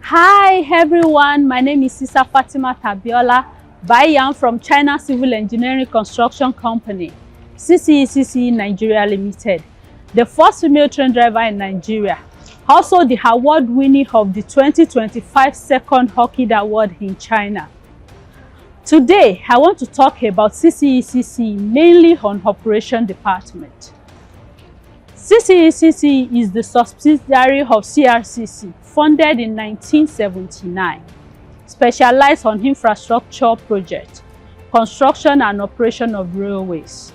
Hi everyone, my name is Sisa Fatima Tabiola. I'm from China Civil Engineering Construction Company, CCECC Nigeria Limited, the first female train driver in Nigeria, also the award winner of the 2025 Second Orchid Award in China. Today, I want to talk about CCECC mainly on Operation Department. CCECC is the subsidiary of CRCC, funded in 1979, specialized on infrastructure projects, construction and operation of railways.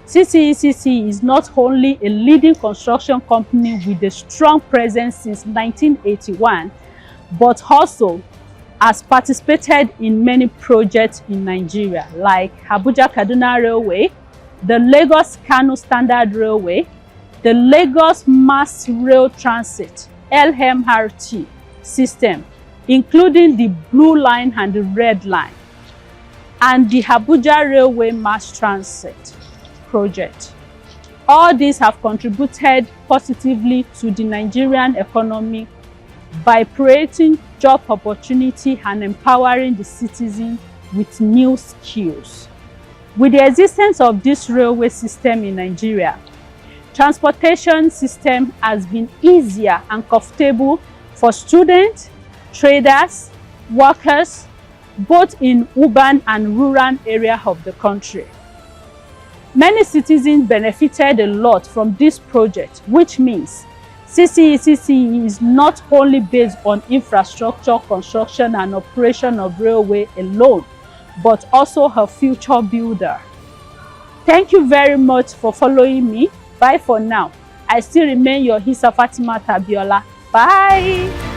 CCECC is not only a leading construction company with a strong presence since 1981, but also has participated in many projects in Nigeria, like Abuja-Kaduna Railway, the Lagos-Kano Standard Railway, the Lagos Mass Rail Transit (LMRT) system, including the Blue Line and the Red Line, and the Abuja Railway Mass Transit project. All these have contributed positively to the Nigerian economy by creating job opportunity and empowering the citizens with new skills. With the existence of this railway system in Nigeria, transportation system has been easier and comfortable for students, traders, workers, both in urban and rural areas of the country. Many citizens benefited a lot from this project, which means CCECC is not only based on infrastructure, construction and operation of railway alone, but also a future builder. Thank you very much for following me. Bye for now. I still remain your Sisa Fatima Tabiola. Bye.